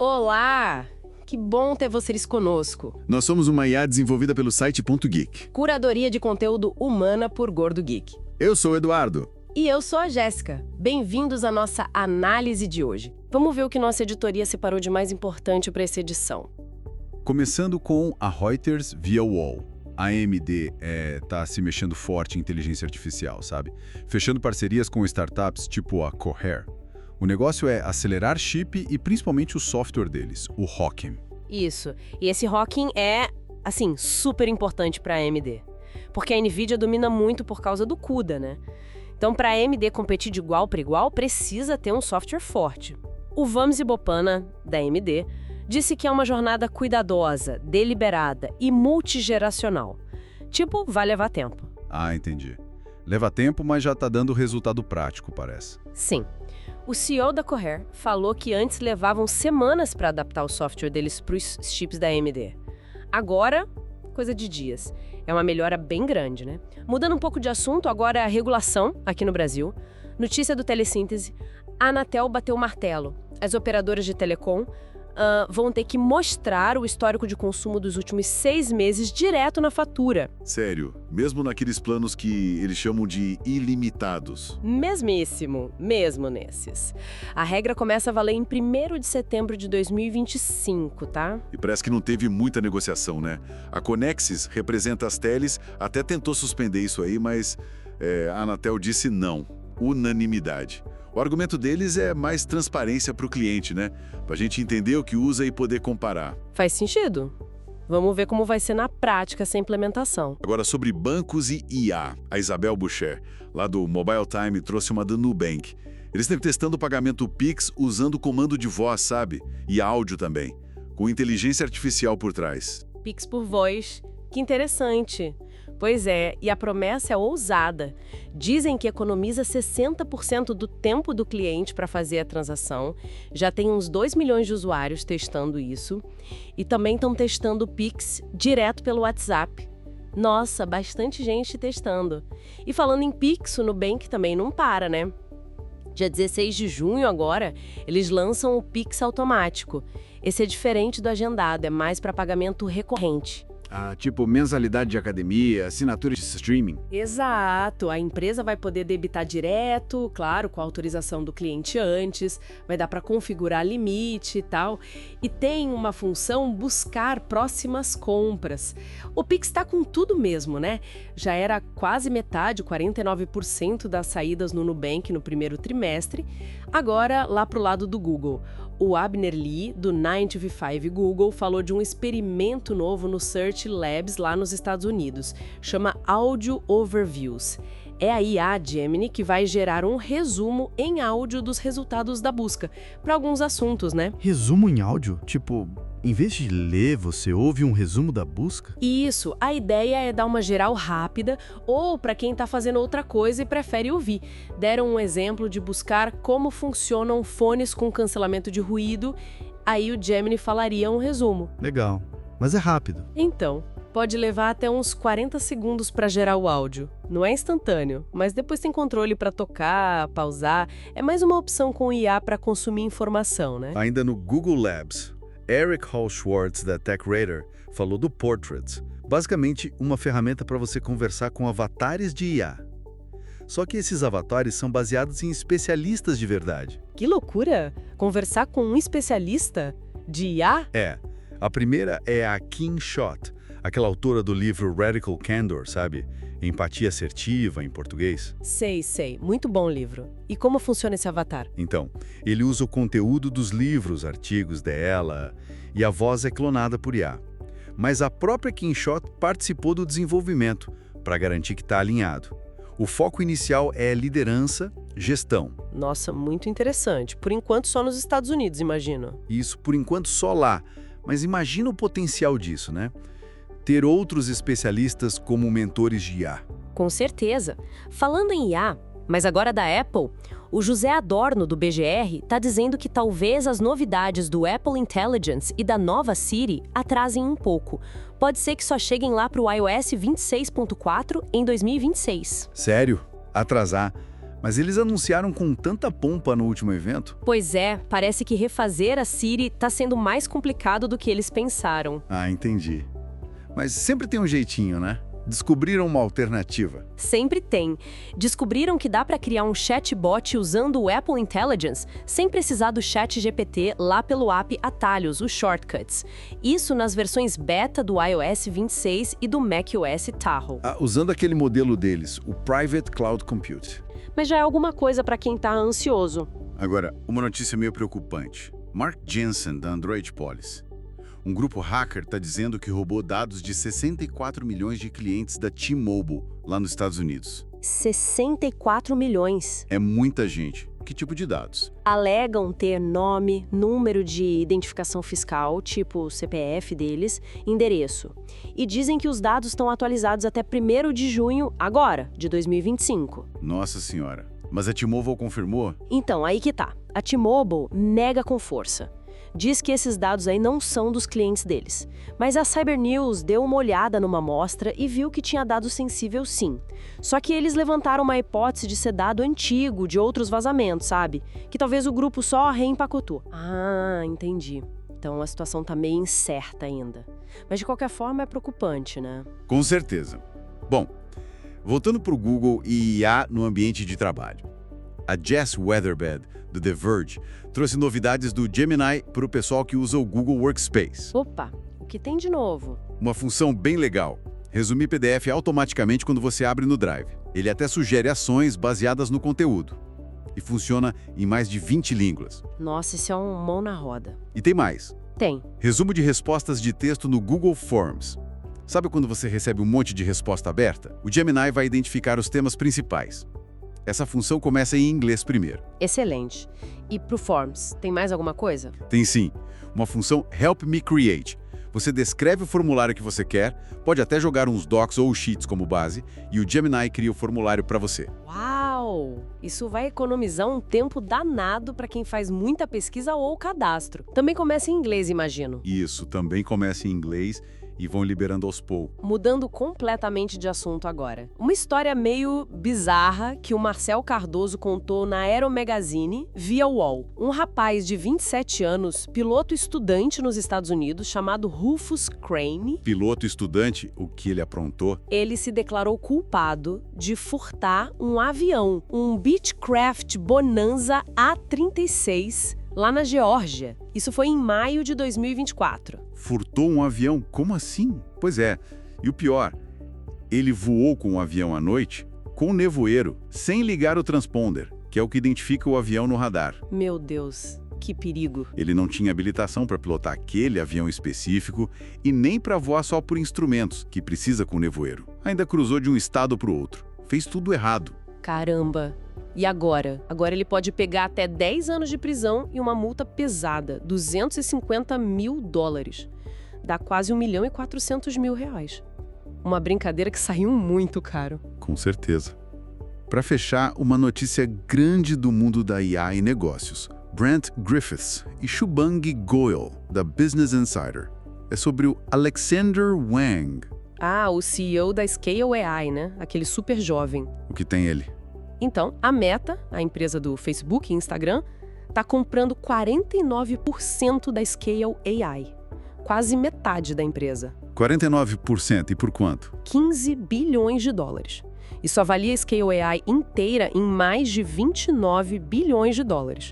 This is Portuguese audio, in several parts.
Olá! Que bom ter vocês conosco. Nós somos uma IA desenvolvida pelo site .geek. Curadoria de conteúdo humana por Gordo Geek. Eu sou o Eduardo. E eu sou a Jéssica. Bem-vindos à nossa análise de hoje. Vamos ver o que nossa editoria separou de mais importante para essa edição. Começando com a Reuters via Wall. A AMD tá se mexendo forte em inteligência artificial, sabe? Fechando parcerias com startups tipo a Cohere. O negócio é acelerar chip e principalmente o software deles, o Hawking. Isso. E esse Hawking é, assim, super importante para a AMD. Porque a NVIDIA domina muito por causa do CUDA, né? Então, para a AMD competir de igual para igual, precisa ter um software forte. O Vamsi Boppana, da AMD, disse que é uma jornada cuidadosa, deliberada e multigeracional. Tipo, vai levar tempo. Ah, entendi. Leva tempo, mas já tá dando resultado prático, parece. Sim. O CEO da Cohere falou que antes levavam semanas para adaptar o software deles para os chips da AMD. Agora, coisa de dias. É uma melhora bem grande, né? Mudando um pouco de assunto, agora é a regulação aqui no Brasil. Notícia do Telesíntese, a Anatel bateu o martelo. As operadoras de telecom vão ter que mostrar o histórico de consumo dos últimos 6 meses direto na fatura. Sério, mesmo naqueles planos que eles chamam de ilimitados. Mesmíssimo, mesmo nesses. A regra começa a valer em 1º de setembro de 2025, tá? E parece que não teve muita negociação, né? A Conexis representa as teles, até tentou suspender isso aí, mas a Anatel disse não. Unanimidade. O argumento deles é mais transparência para o cliente, né? Para a gente entender o que usa e poder comparar. Faz sentido. Vamos ver como vai ser na prática essa implementação. Agora, sobre bancos e IA, a Isabel Boucher, lá do Mobile Time, trouxe uma do Nubank. Eles estão testando o pagamento Pix usando comando de voz, sabe? E áudio também, com inteligência artificial por trás. Pix por voz. Que interessante. Pois é, e a promessa é ousada. Dizem que economiza 60% do tempo do cliente para fazer a transação. Já tem uns 2 milhões de usuários testando isso. E também estão testando o Pix direto pelo WhatsApp. Nossa, bastante gente testando. E falando em Pix, o Nubank também não para, né? Dia 16 de junho agora, eles lançam o Pix automático. Esse é diferente do agendado, é mais para pagamento recorrente. Tipo mensalidade de academia, assinatura de streaming. Exato, a empresa vai poder debitar direto, claro, com a autorização do cliente antes, vai dar para configurar limite e tal. E tem uma função buscar próximas compras. O Pix está com tudo mesmo, né? Já era quase metade, 49% das saídas no Nubank no primeiro trimestre. Agora, lá pro lado do Google. O Abner Lee, do 9to5 Google, falou de um experimento novo no Search Labs lá nos Estados Unidos. Chama Audio Overviews. É a IA Gemini que vai gerar um resumo em áudio dos resultados da busca, para alguns assuntos, né? Resumo em áudio? Tipo, em vez de ler, você ouve um resumo da busca? Isso, a ideia é dar uma geral rápida ou para quem está fazendo outra coisa e prefere ouvir. Deram um exemplo de buscar como funcionam fones com cancelamento de ruído, aí o Gemini falaria um resumo. Legal, mas é rápido. Então, pode levar até uns 40 segundos para gerar o áudio. Não é instantâneo, mas depois tem controle para tocar, pausar. É mais uma opção com IA para consumir informação, né? Ainda no Google Labs, Eric Hall Schwartz, da TechRadar, falou do Portraits, basicamente uma ferramenta para você conversar com avatares de IA. Só que esses avatares são baseados em especialistas de verdade. Que loucura! Conversar com um especialista de IA? A primeira é a Kim Schott, aquela autora do livro Radical Candor, sabe? Empatia assertiva, em português. Sei. Muito bom livro. E como funciona esse avatar? Então, ele usa o conteúdo dos livros, artigos dela, e a voz é clonada por IA. Mas a própria Kim Schott participou do desenvolvimento, para garantir que está alinhado. O foco inicial é liderança, gestão. Nossa, muito interessante. Por enquanto só nos Estados Unidos, imagino. Isso, por enquanto, só lá. Mas imagina o potencial disso, né? Ter outros especialistas como mentores de IA. Com certeza. Falando em IA, mas agora da Apple, o José Adorno, do BGR, está dizendo que talvez as novidades do Apple Intelligence e da nova Siri atrasem um pouco. Pode ser que só cheguem lá para o iOS 26.4 em 2026. Sério? Atrasar? Mas eles anunciaram com tanta pompa no último evento. Pois é, parece que refazer a Siri tá sendo mais complicado do que eles pensaram. Ah, entendi. Mas sempre tem um jeitinho, né? Descobriram uma alternativa. Sempre tem. Descobriram que dá para criar um chatbot usando o Apple Intelligence sem precisar do ChatGPT lá pelo app Atalhos, os Shortcuts. Isso nas versões beta do iOS 26 e do macOS Tahoe. Usando aquele modelo deles, o Private Cloud Compute. Mas já é alguma coisa para quem tá ansioso. Agora, uma notícia meio preocupante. Mark Jensen, da Android Policy. Um grupo hacker está dizendo que roubou dados de 64 milhões de clientes da T-Mobile, lá nos Estados Unidos. 64 milhões. É muita gente. Que tipo de dados? Alegam ter nome, número de identificação fiscal, tipo o CPF deles, endereço. E dizem que os dados estão atualizados até 1º de junho, agora, de 2025. Nossa senhora. Mas a T-Mobile confirmou? Então, aí que tá. A T-Mobile nega com força. Diz que esses dados aí não são dos clientes deles. Mas a Cybernews deu uma olhada numa amostra e viu que tinha dado sensível sim. Só que eles levantaram uma hipótese de ser dado antigo, de outros vazamentos, sabe? Que talvez o grupo só reempacotou. Ah, entendi. Então a situação tá meio incerta ainda. Mas de qualquer forma é preocupante, né? Com certeza. Bom, voltando para o Google e IA no ambiente de trabalho. A Jess Weatherbed, do The Verge, trouxe novidades do Gemini para o pessoal que usa o Google Workspace. Opa, o que tem de novo? Uma função bem legal. Resumir PDF automaticamente quando você abre no Drive. Ele até sugere ações baseadas no conteúdo. E funciona em mais de 20 línguas. Nossa, isso é um mão na roda. E tem mais. Tem. Resumo de respostas de texto no Google Forms. Sabe quando você recebe um monte de resposta aberta? O Gemini vai identificar os temas principais. Essa função começa em inglês primeiro. Excelente. E pro Forms, tem mais alguma coisa? Tem sim. Uma função Help Me Create. Você descreve o formulário que você quer, pode até jogar uns docs ou sheets como base, e o Gemini cria o formulário para você. Uau! Isso vai economizar um tempo danado para quem faz muita pesquisa ou cadastro. Também começa em inglês, imagino. Isso, também começa em inglês e vão liberando aos poucos. Mudando completamente de assunto agora. Uma história meio bizarra que o Marcel Cardoso contou na Aero Magazine via UOL. Um rapaz de 27 anos, piloto estudante nos Estados Unidos, chamado Rufus Crane. Piloto estudante, o que ele aprontou? Ele se declarou culpado de furtar um avião, um Beechcraft Bonanza A-36, lá na Geórgia. Isso foi em maio de 2024. Furtou um avião? Como assim? Pois é. E o pior, ele voou com o avião à noite com nevoeiro, sem ligar o transponder, que é o que identifica o avião no radar. Meu Deus, que perigo. Ele não tinha habilitação para pilotar aquele avião específico e nem para voar só por instrumentos, que precisa com nevoeiro. Ainda cruzou de um estado para o outro. Fez tudo errado. Caramba. E agora? Agora ele pode pegar até 10 anos de prisão e uma multa pesada, $250 mil. Dá quase R$1.400.000. Uma brincadeira que saiu muito caro. Com certeza. Para fechar, uma notícia grande do mundo da IA e negócios. Brent Griffiths e Shubhangi Goyal, da Business Insider. É sobre o Alexander Wang. Ah, o CEO da Scale AI, né? Aquele super jovem. O que tem ele? Então, a Meta, a empresa do Facebook e Instagram, está comprando 49% da Scale AI. Quase metade da empresa. 49%. E por quanto? $15 bilhões. Isso avalia a Scale AI inteira em mais de $29 bilhões.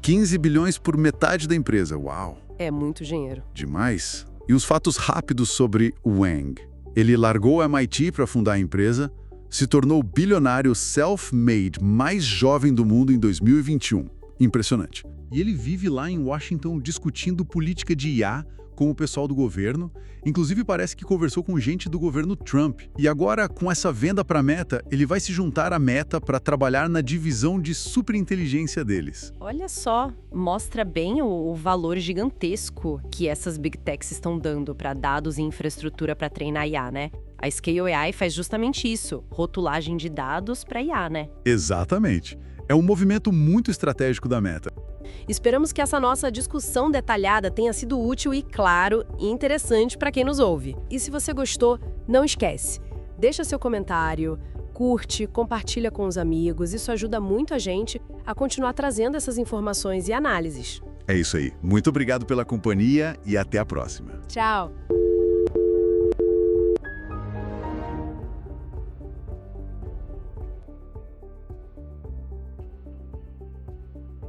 15 bilhões por metade da empresa. Uau! É muito dinheiro. Demais. E os fatos rápidos sobre Wang. Ele largou o MIT para fundar a empresa, se tornou o bilionário self-made mais jovem do mundo em 2021. Impressionante. E ele vive lá em Washington discutindo política de IA com o pessoal do governo, inclusive parece que conversou com gente do governo Trump. E agora, com essa venda para a Meta, ele vai se juntar à Meta para trabalhar na divisão de superinteligência deles. Olha só, mostra bem o valor gigantesco que essas Big Techs estão dando para dados e infraestrutura para treinar IA, né? A Scale AI faz justamente isso, rotulagem de dados para IA, né? Exatamente. É um movimento muito estratégico da Meta. Esperamos que essa nossa discussão detalhada tenha sido útil e, claro, interessante para quem nos ouve. E se você gostou, não esquece, deixa seu comentário, curte, compartilha com os amigos. Isso ajuda muito a gente a continuar trazendo essas informações e análises. É isso aí. Muito obrigado pela companhia e até a próxima. Tchau!